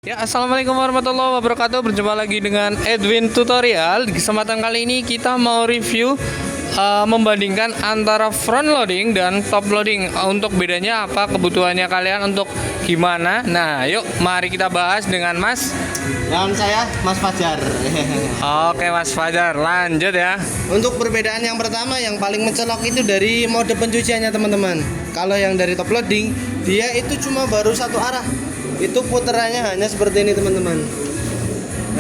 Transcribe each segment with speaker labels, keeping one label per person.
Speaker 1: Ya, assalamualaikum warahmatullahi wabarakatuh. Berjumpa lagi dengan Edwin Tutorial. Di kesempatan kali ini kita mau review membandingkan antara front loading dan top loading. Untuk bedanya apa, kebutuhannya kalian untuk gimana. Nah, yuk mari kita bahas dengan Mas.
Speaker 2: Dan saya Mas Fajar.
Speaker 1: Oke Mas Fajar, lanjut ya.
Speaker 2: Untuk perbedaan yang pertama yang paling mencolok itu dari mode pencuciannya teman-teman. Kalau yang dari top loading, dia itu cuma baru satu arah. Itu putarannya hanya seperti ini teman-teman.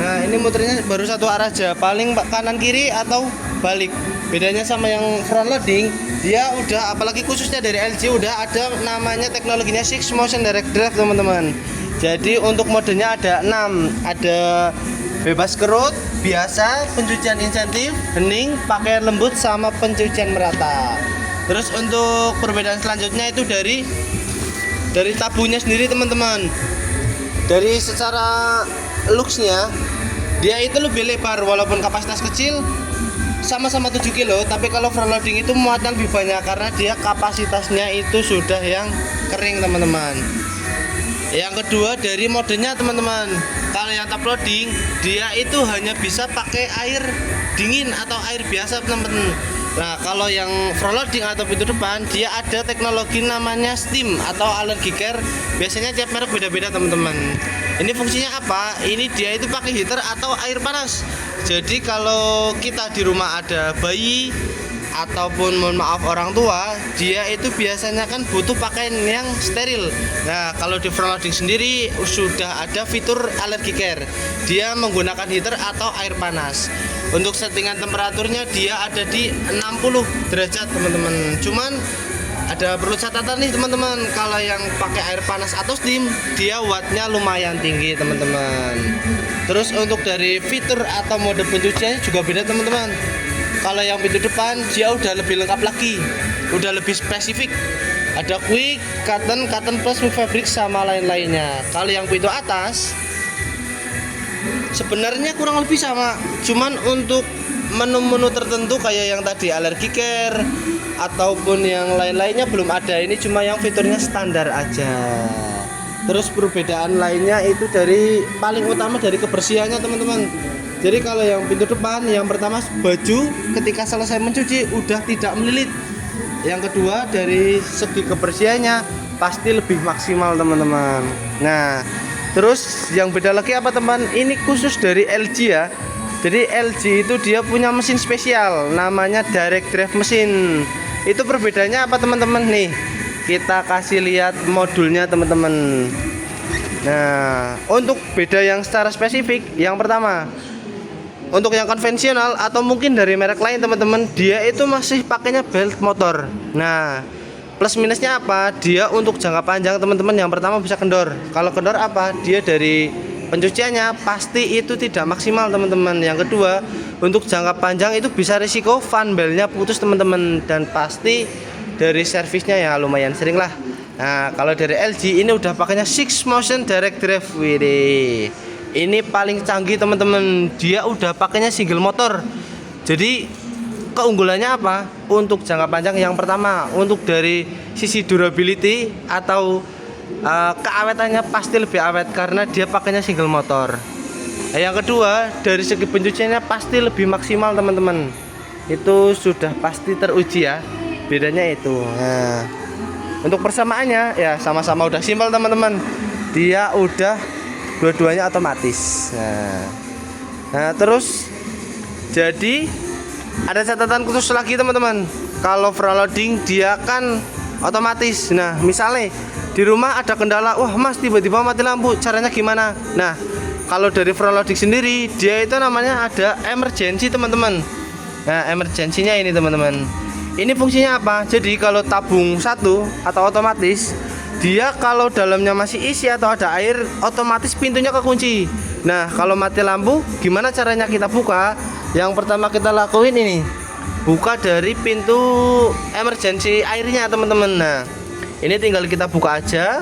Speaker 2: Nah, ini muternya baru satu arah aja, paling kanan kiri atau balik. Bedanya sama yang front loading, dia udah, apalagi khususnya dari LG, udah ada namanya teknologinya Six Motion Direct Drive teman-teman. Jadi untuk modenya ada 6, ada bebas kerut, biasa, pencucian insentif, hening, pakaian lembut, sama pencucian merata. Terus untuk perbedaan selanjutnya itu dari tabungnya sendiri teman-teman. Dari secara looksnya, dia itu lebih lebar walaupun kapasitas kecil, sama-sama 7 kilo. Tapi kalau front loading itu muatan lebih banyak karena dia kapasitasnya itu sudah yang kering teman-teman. Yang kedua dari modenya teman-teman, kalau yang top loading dia itu hanya bisa pakai air dingin atau air biasa teman-teman. Nah, kalau yang front loading atau pintu depan, dia ada teknologi namanya steam atau allergy care. Biasanya tiap merek beda-beda teman-teman. Ini fungsinya apa? Ini dia itu pakai heater atau air panas. Jadi kalau kita di rumah ada bayi ataupun mohon maaf orang tua, dia itu biasanya kan butuh pakaian yang steril. Nah, kalau di front loading sendiri sudah ada fitur allergy care. Dia menggunakan heater atau air panas. Untuk settingan temperaturnya dia ada di 60 derajat teman-teman. Cuman ada perlu catatan nih teman-teman, kalau yang pakai air panas atau steam, dia wattnya lumayan tinggi teman-teman. Terus untuk dari fitur atau mode pencuciannya juga beda teman-teman. Kalau yang pintu depan dia udah lebih lengkap lagi, udah lebih spesifik. Ada quick, cotton plus with fabric sama lain-lainnya. Kalau yang pintu atas sebenarnya kurang lebih sama, cuman untuk menu-menu tertentu kayak yang tadi allergy care ataupun yang lain-lainnya belum ada. Ini cuma yang fiturnya standar aja. Terus perbedaan lainnya itu dari paling utama dari kebersihannya teman-teman. Jadi kalau yang pintu depan, yang pertama baju ketika selesai mencuci udah tidak melilit. Yang kedua dari segi kebersihannya pasti lebih maksimal teman-teman. Nah, terus yang beda lagi apa teman? Ini khusus dari LG ya. Jadi LG itu dia punya mesin spesial namanya direct drive mesin. Itu perbedaannya apa teman-teman nih? Kita kasih lihat modulnya teman-teman. Nah, untuk beda yang secara spesifik, yang pertama, untuk yang konvensional atau mungkin dari merek lain teman-teman, dia itu masih pakainya belt motor. Nah, plus minusnya apa? Dia untuk jangka panjang teman-teman, yang pertama bisa kendor. Kalau kendor apa? Dia dari pencuciannya pasti itu tidak maksimal teman-teman. Yang kedua, untuk jangka panjang itu bisa risiko fan belnya putus teman-teman. Dan pasti dari servisnya ya lumayan sering lah. Nah, kalau dari LG ini udah pakainya Six Motion Direct Drive. Widih, ini paling canggih teman-teman. Dia udah pakainya single motor. Jadi keunggulannya apa? Untuk jangka panjang, yang pertama untuk dari sisi durability atau keawetannya pasti lebih awet karena dia pakainya single motor. Yang kedua dari segi pencuciannya pasti lebih maksimal teman-teman. Itu sudah pasti teruji ya. Bedanya itu. Nah, untuk persamaannya ya sama-sama udah simpel teman-teman. Dia udah dua-duanya otomatis. Nah, terus jadi ada catatan khusus lagi teman-teman. Kalau front loading dia kan otomatis. Nah, misalnya di rumah ada kendala, wah mas tiba-tiba mati lampu, caranya gimana? Nah, kalau dari front loading sendiri dia itu namanya ada emergency teman-teman. Nah, emergensinya ini teman-teman, ini fungsinya apa? Jadi kalau tabung satu atau otomatis, dia kalau dalamnya masih isi atau ada air, otomatis pintunya kekunci. Nah, kalau mati lampu gimana caranya kita buka? Yang pertama kita lakuin ini, buka dari pintu emergency airnya teman-teman. Nah, ini tinggal kita buka aja.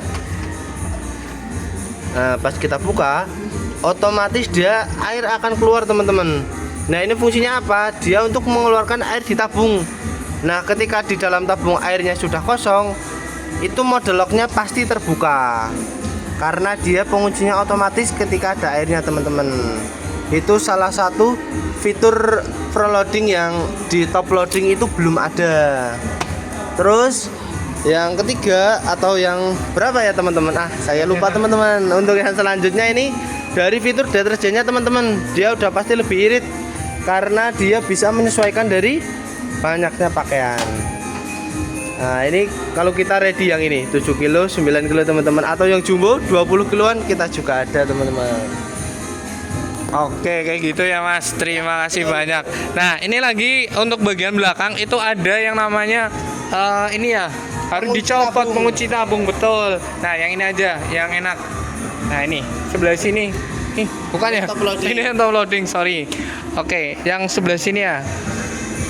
Speaker 2: Nah, pas kita buka otomatis dia air akan keluar teman-teman. Nah, ini fungsinya apa? Dia untuk mengeluarkan air di tabung. Nah, ketika di dalam tabung airnya sudah kosong, itu mode locknya pasti terbuka. karena dia penguncinya otomatis ketika ada airnya teman-teman. Itu salah satu fitur front loading yang di top loading itu belum ada. Terus yang ketiga atau yang berapa ya teman-teman? Saya lupa teman-teman. Untuk yang selanjutnya ini dari fitur deterjennya teman-teman, dia udah pasti lebih irit karena dia bisa menyesuaikan dari banyaknya pakaian. Nah ini kalau kita ready yang ini 7 kilo, 9 kilo teman-teman, atau yang jumbo 20 kiloan kita juga ada teman-teman.
Speaker 1: Oke, kayak gitu ya Mas. Terima kasih banyak. Nah, ini lagi untuk bagian belakang itu ada yang namanya ini ya, harus
Speaker 2: Pengunci
Speaker 1: dicopot
Speaker 2: tabung.
Speaker 1: pengunci tabung, betul. Nah, yang ini aja, yang enak. Nah, ini sebelah sini. Bukan ya?
Speaker 2: Top loading.
Speaker 1: Ini yang top loading, sorry. Oke, yang sebelah sini ya.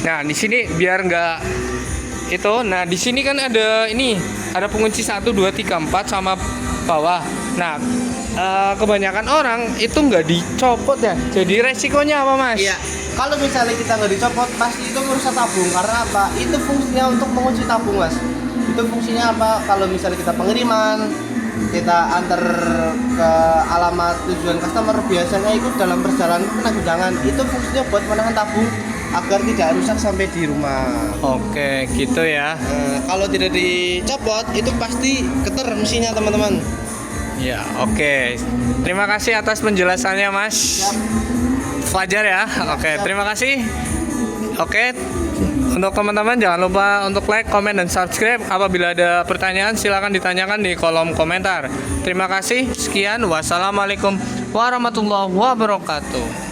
Speaker 1: Nah, di sini biar nggak itu. Nah, di sini kan ada ini, ada pengunci 1 2 3 4 sama bawah. Nah, kebanyakan orang itu nggak dicopot ya. Jadi resikonya apa, Mas?
Speaker 2: Iya, kalau misalnya kita nggak dicopot pasti itu merusak tabung. Karena apa? Itu fungsinya untuk mengunci tabung, Mas. Itu fungsinya apa? Kalau misalnya kita pengiriman, kita antar ke alamat tujuan customer, biasanya itu dalam perjalanan penanggulangan itu fungsinya buat menahan tabung agar tidak rusak sampai di rumah.
Speaker 1: Oke, gitu ya.
Speaker 2: Kalau tidak dicopot itu pasti getar mesinnya teman-teman.
Speaker 1: Ya, oke. Terima kasih atas penjelasannya, Mas
Speaker 2: Siap.
Speaker 1: Fajar ya. Oke, terima kasih. Oke. Untuk teman-teman jangan lupa untuk like, komen, dan subscribe. Apabila ada pertanyaan silakan ditanyakan di kolom komentar. Terima kasih. Sekian. Wassalamualaikum warahmatullahi wabarakatuh.